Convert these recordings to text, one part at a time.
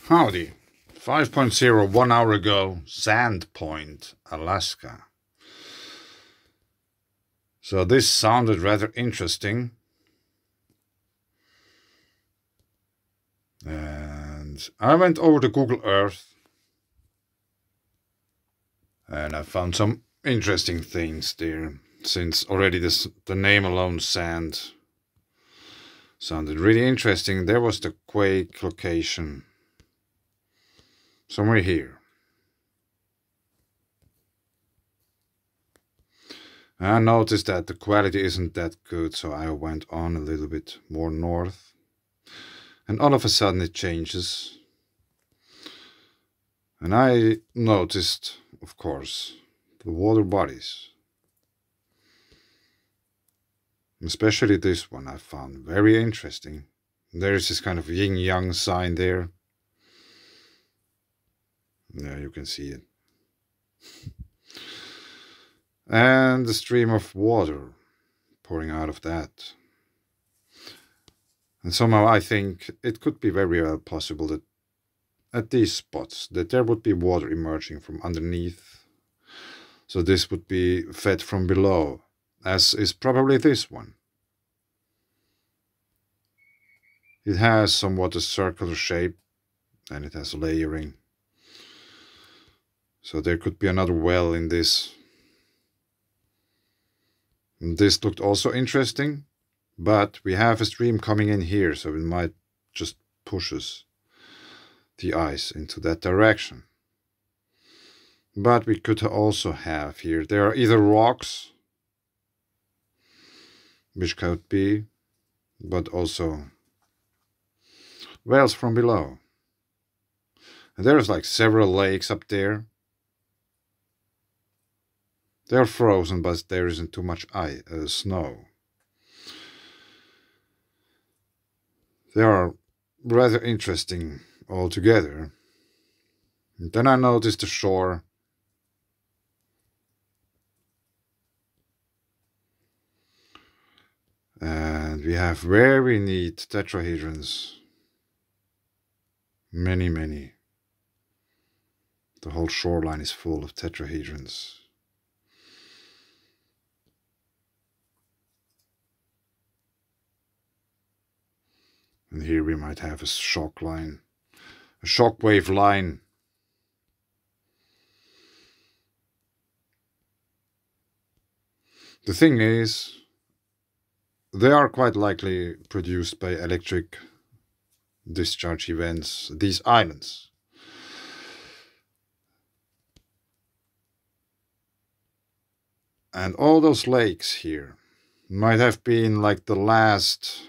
Howdy. 5.0 1 hour ago, Sandpoint, Alaska. So this sounded rather interesting. And I went over to Google Earth. And I found some interesting things there. Since already the name alone, Sand, sounded really interesting. There was the quake location. Somewhere here. I noticed that the quality isn't that good, so I went on a little bit more north. And all of a sudden it changes. And I noticed, of course, the water bodies. Especially this one I found very interesting. There is this kind of yin-yang sign there. There you can see it. And the stream of water pouring out of that. And somehow I think it could be very well possible that at these spots that there would be water emerging from underneath. So this would be fed from below, as is probably this one. It has somewhat a circular shape and it has layering. So there could be another well in this. And this looked also interesting, but we have a stream coming in here, so it might just pushes the ice into that direction. But we could also have here, there are either rocks, which could be, but also wells from below. And there's like several lakes up there. They're frozen, but there isn't too much snow. They are rather interesting altogether. And then I noticed the shore. And we have very neat tetrahedrons. Many, many. The whole shoreline is full of tetrahedrons. And here we might have a shock line, a shockwave line. The thing is, they are quite likely produced by electric discharge events, these islands. And all those lakes here might have been like the last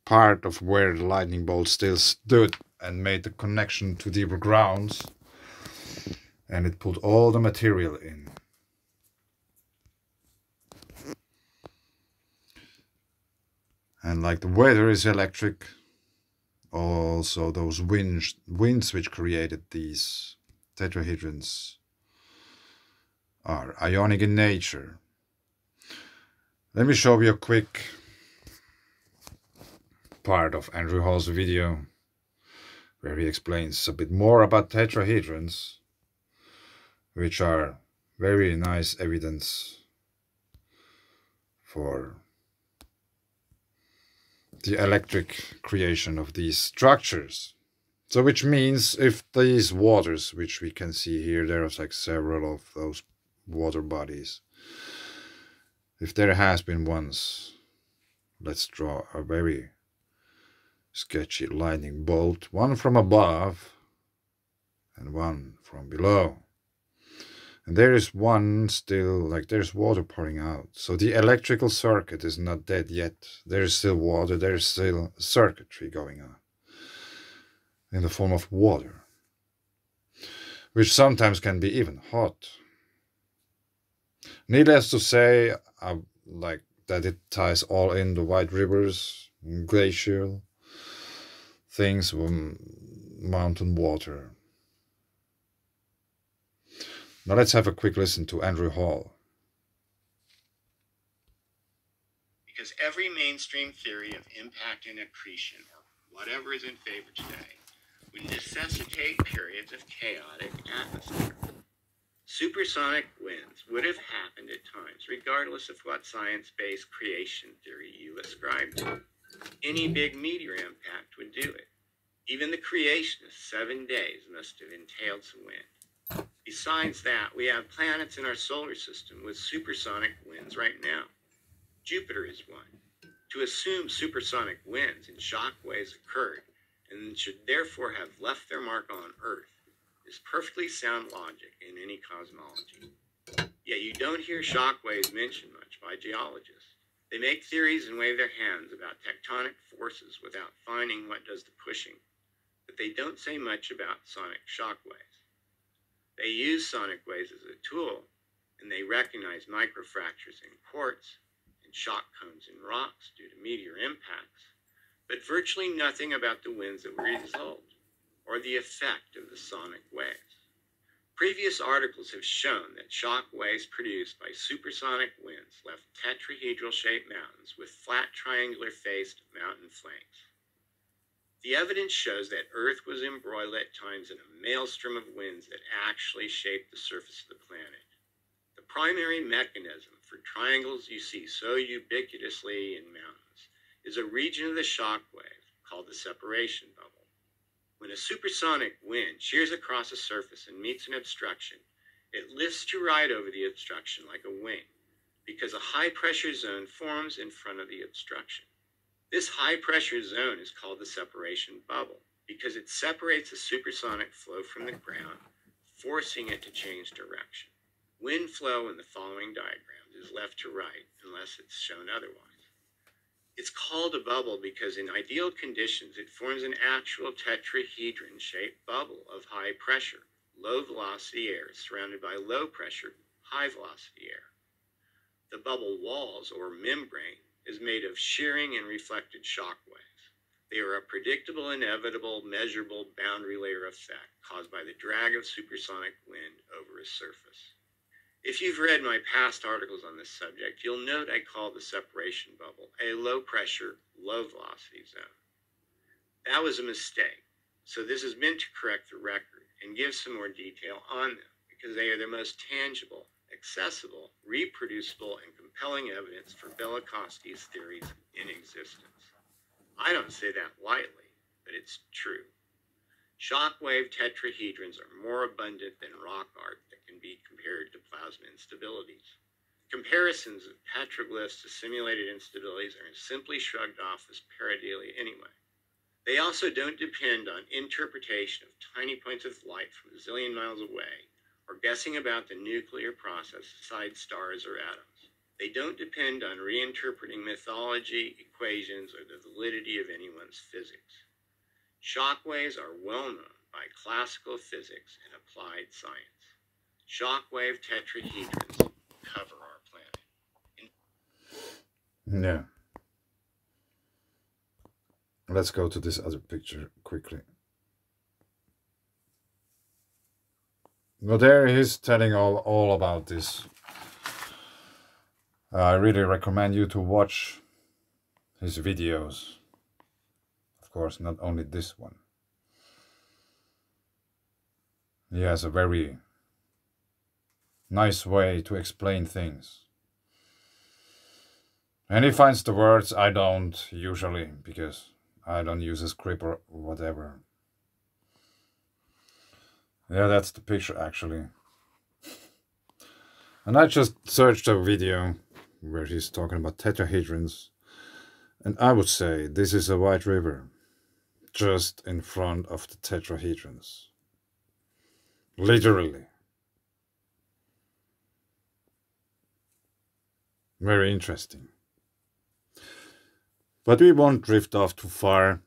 part of where the lightning bolt still stood and made the connection to deeper grounds, and it put all the material in. And like the weather is electric, also those winds which created these tetrahedrons are ionic in nature. Let me show you a quick part of Andrew Hall's video where he explains a bit more about tetrahedrons, which are very nice evidence for the electric creation of these structures. So which means if these waters, which we can see here, there's like several of those water bodies. If there has been once, let's draw a very sketchy lightning bolt, one from above and one from below. And there is one still, like there's water pouring out. So the electrical circuit is not dead yet. There is still water, there is still circuitry going on in the form of water, which sometimes can be even hot. Needless to say, like that it ties all in the white rivers, glacial things, mountain water. Now let's have a quick listen to Andrew Hall. Because every mainstream theory of impact and accretion, or whatever is in favor today, would necessitate periods of chaotic atmosphere. Supersonic winds would have happened at times, regardless of what science-based creation theory you ascribe to. Any big meteor impact would do it. Even the creation of 7 days must have entailed some wind. Besides that, we have planets in our solar system with supersonic winds right now. Jupiter is one. To assume supersonic winds and shock waves occurred and should therefore have left their mark on Earth is perfectly sound logic in any cosmology. Yet you don't hear shock waves mentioned much by geologists. They make theories and wave their hands about tectonic forces without finding what does the pushing, but they don't say much about sonic shock waves. They use sonic waves as a tool, and they recognize microfractures in quartz and shock cones in rocks due to meteor impacts, but virtually nothing about the winds that result or the effect of the sonic waves. Previous articles have shown that shock waves produced by supersonic winds left tetrahedral-shaped mountains with flat triangular-faced mountain flanks. The evidence shows that Earth was embroiled at times in a maelstrom of winds that actually shaped the surface of the planet. The primary mechanism for triangles you see so ubiquitously in mountains is a region of the shock wave called the separation bubble. When a supersonic wind shears across a surface and meets an obstruction, it lifts to ride over the obstruction like a wing, because a high-pressure zone forms in front of the obstruction. This high-pressure zone is called the separation bubble, because it separates the supersonic flow from the ground, forcing it to change direction. Wind flow in the following diagrams is left to right, unless it's shown otherwise. It's called a bubble because in ideal conditions it forms an actual tetrahedron-shaped bubble of high pressure, low velocity air surrounded by low pressure, high velocity air. The bubble walls, or membrane, is made of shearing and reflected shock waves. They are a predictable, inevitable, measurable boundary layer effect caused by the drag of supersonic wind over a surface. If you've read my past articles on this subject, you'll note I call the separation bubble a low-pressure, low-velocity zone. That was a mistake, so this is meant to correct the record and give some more detail on them, because they are the most tangible, accessible, reproducible, and compelling evidence for Velikovsky's theories in existence. I don't say that lightly, but it's true. Shockwave tetrahedrons are more abundant than rock art that can be compared to plasma instabilities. Comparisons of petroglyphs to simulated instabilities are simply shrugged off as pareidolia anyway. They also don't depend on interpretation of tiny points of light from a zillion miles away or guessing about the nuclear process inside stars or atoms. They don't depend on reinterpreting mythology, equations, or the validity of anyone's physics. Shockwaves are well known by classical physics and applied science. Shockwave tetrahedrons cover our planet. Yeah. Let's go to this other picture quickly. Well, there he's telling all about this. I really recommend you to watch his videos. Of course, not only this one. He has a very nice way to explain things. And he finds the words I don't usually, because I don't use a script or whatever. Yeah, that's the picture actually. And I just searched a video where he's talking about tetrahedrons. And I would say this is a white river just in front of the tetrahedrons. Literally. Very interesting. But we won't drift off too far.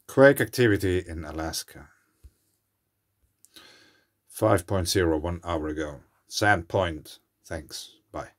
Quake activity in Alaska. 5.0 1 hour ago. Sand Point. Thanks. Bye.